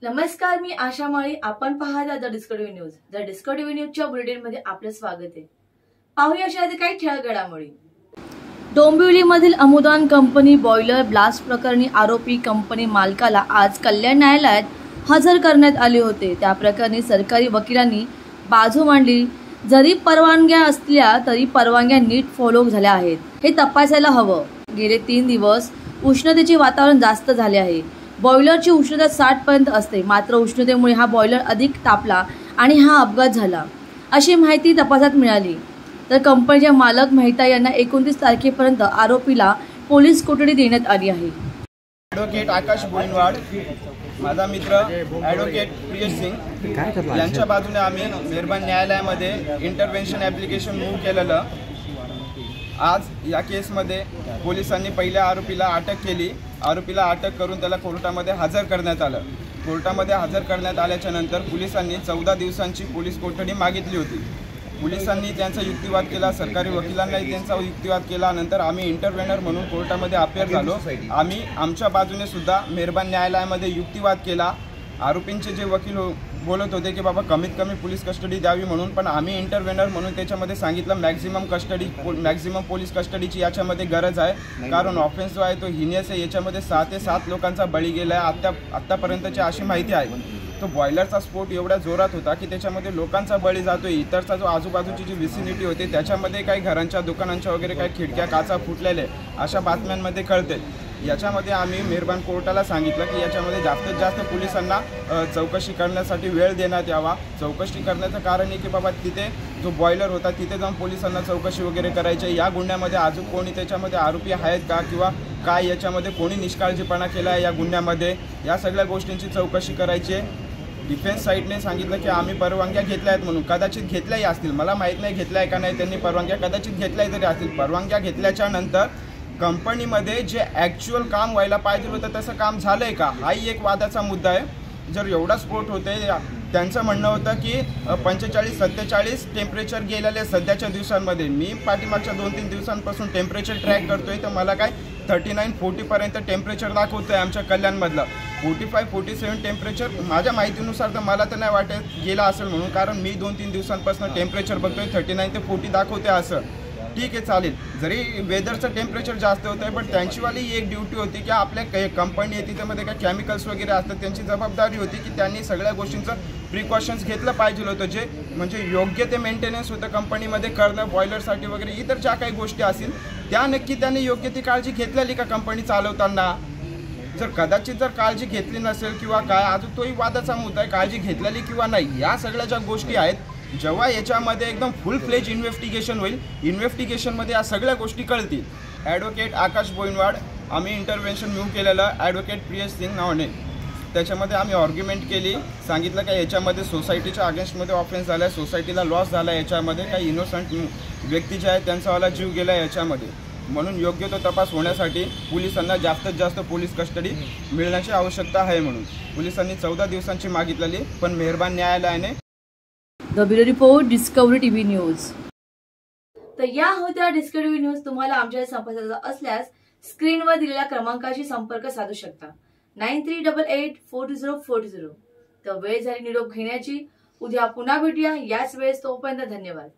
नमस्कार, मी आशा माळी. आपण पाहता the discovery news. The discovery न्यूजच्या बुलेटिनमध्ये आपलं स्वागत आहे. पाहूया अशा काही ठळक घडामोडी. डोंबिवलीमधील अमुदान कंपनी बॉयलर ब्लास्ट प्रकरणी आरोपी कंपनी मालकाला आज कल्याण न्यायालयात हजर करण्यात आले होते. त्या प्रकरणी सरकारी वकिलांनी बाजू मांडली. जरी परवानग्या असल्या तरी परवानग्या नीट फॉलो झाल्या आहेत हे तपासायला हवं. गेले 3 दिवस उष्णतेचे वातावरण जास्त झाले आहे. बॉयलरची उष्णता 60 पर्यंत असते, मात्र उष्णतेमुळे हा बॉयलर अधिक तापला आणि हा अपघात झाला, अशी माहिती तपासात मिळाली. तर कंपनीचे मालक मेहता यांना 29 तारखेपर्यंत आरोपीला पोलीस कोठडी देण्यात आली आहे. ॲडव्होकेट आकाश बोईनवाड, माझा मित्र ॲडव्होकेट प्रियश सिंग यांच्या बाजूने आम्ही मेहरबान न्यायालयामध्ये इंटरव्हेन्शन ॲप्लिकेशन मूव्ह केलेलं. आज या केसमध्ये पोलिसांनी पहिल्या आरोपीला अटक केली. आरोपीला अटक करून त्याला कोर्टामध्ये हजर करण्यात आलं. कोर्टामध्ये हजर करण्यात आल्याच्या नंतर पोलिसांनी 14 दिवसांची पोलीस कोठडी मागितली होती. पोलिसांनी त्यांचा युक्तिवाद केला, सरकारी वकिलांनाही त्यांचा युक्तिवाद केला. नंतर आम्ही इंटरव्हेनर म्हणून कोर्टामध्ये अपेअर झालो. आम्ही आमच्या बाजूने सुद्धा मेहरबान न्यायालयामध्ये युक्तिवाद केला. आरोपींचे जे वकील बोलत होते की बाबा कमीत कमी पोलीस कस्टडी द्यावी म्हणून, पण आम्ही इंटरव्हेनर म्हणून त्याच्यामध्ये सांगितलं मॅक्झिमम पोलीस कस्टडीची याच्यामध्ये गरज आहे. कारण ऑफेन्स जो आहे तो हिनियस आहे. याच्यामध्ये 6 ते 7 लोकांचा बळी गेला आहे आत्तापर्यंतची अशी माहिती आहे. तो बॉयलरचा स्फोट एवढ्या जोरात होता की त्याच्यामध्ये लोकांचा बळी जातोय. इतरचा जो आजूबाजूची जी विसिनिटी होती त्याच्यामध्ये काही घरांच्या दुकानांच्या वगैरे काही खिडक्या काचा फुटलेले अशा बातम्यांमध्ये कळते. याच्यामध्ये आम्ही मेहरबान कोर्टाला सांगितलं की याच्यामध्ये जास्तीत जास्त पोलिसांना चौकशी करण्यासाठी वेळ देण्यात यावा. चौकशी करण्याचं कारण आहे की बाबा तिथे जो बॉयलर होता तिथे जाऊन पोलिसांना चौकशी वगैरे करायची. या गुन्ह्यामध्ये अजून कोणी त्याच्यामध्ये आरोपी आहेत का किंवा काय याच्यामध्ये कोणी निष्काळजीपणा केला आहे या गुन्ह्यामध्ये, या सगळ्या गोष्टींची चौकशी करायची आहे. डिफेन्स साईडने सांगितलं की आम्ही परवानग्या घेतल्या आहेत म्हणून. कदाचित घेतल्याही असतील, मला माहीत नाही घेतल्या आहे का नाही त्यांनी परवानग्या, कदाचित घेतल्याही तरी असतील. परवानग्या घेतल्याच्या नंतर कंपनीमध्ये जे ॲक्च्युअल काम व्हायला पाहिजे होतं तसं काम झालं आहे का, हाही एक वादाचा मुद्दा आहे. जर एवढा स्फोट होते, त्यांचं म्हणणं होतं की 45-47 टेम्परेचर गेलेले सध्याच्या दिवसांमध्ये. मी पाठीमागच्या 2-3 दिवसांपासून टेम्परेचर ट्रॅक करतोय तर मला काय 39-40 पर्यंत टेम्परेचर दाखवतं आहे आमच्या कल्याणमधलं. 45-47 टेम्परेचर माझ्या माहितीनुसार तर मला तर नाही वाटत गेला असेल म्हणून, कारण मी 2-3 दिवसांपासून टेम्परेचर बघतोय 39 ते 40 दाखवते असं. ठीक आहे, चालेल. जरी वेदरचं टेम्परेचर जास्त होतं आहे, पण त्यांचीवाली एक ड्युटी होती की आपल्या काही कंपनी आहे तिच्यामध्ये काही केमिकल्स वगैरे असतात, त्यांची जबाबदारी होती की त्यांनी सगळ्या गोष्टींचं प्रिकॉशन्स घेतलं पाहिजे होतं. जे म्हणजे योग्य ते मेंटेनन्स होतं कंपनीमध्ये करणं, बॉयलरसाठी वगैरे इतर ज्या काही गोष्टी असतील त्या नक्की त्यांनी योग्य ती काळजी घेतलेली का कंपनी चालवताना. जर कदाचित जर काळजी घेतली नसेल किंवा काय, अजून तोही वादाचा मुद्दा आहे, काळजी घेतलेली किंवा नाही, या सगळ्या ज्या गोष्टी आहेत. जेव्हा याच्यामध्ये एकदम फुल फ्लेज इन्व्हेस्टिगेशन होईल, इन्व्हेस्टिगेशनमध्ये या सगळ्या गोष्टी कळतील. ॲडव्होकेट आकाश बोईनवाड, आम्ही इंटरव्हेन्शन मूव्ह केलेलं ॲडव्होकेट प्रियश सिंग नावाने. त्याच्यामध्ये आम्ही आर्ग्युमेंट केली, सांगितलं का याच्यामध्ये सोसायटीच्या अगेन्स्टमध्ये ऑफेन्स झाला आहे, सोसायटीला लॉस झाला आहे, याच्यामध्ये काही इनोसंट व्यक्ती जे आहेत त्यांचावाला जीव गेला आहे याच्यामध्ये. म्हणून योग्य तो तपास होण्यासाठी पोलिसांना जास्तीत जास्त पोलीस कस्टडी मिळण्याची आवश्यकता आहे. म्हणून पोलिसांनी 14 दिवसांची मागितलेली, पण मेहरबान न्यायालयाने. The bureau report, discovery TV news. तर या होत्या डिस्कव्हरी न्यूज. तुम्हाला आमच्या संपर्काचा असल्यास स्क्रीनवर दिलेल्या क्रमांकाशी संपर्क साधू शकता, 93884040. तर वेळ झाली निरोप घेण्याची. उद्या पुन्हा भेटूया याच वेळेस. तोपर्यंत धन्यवाद.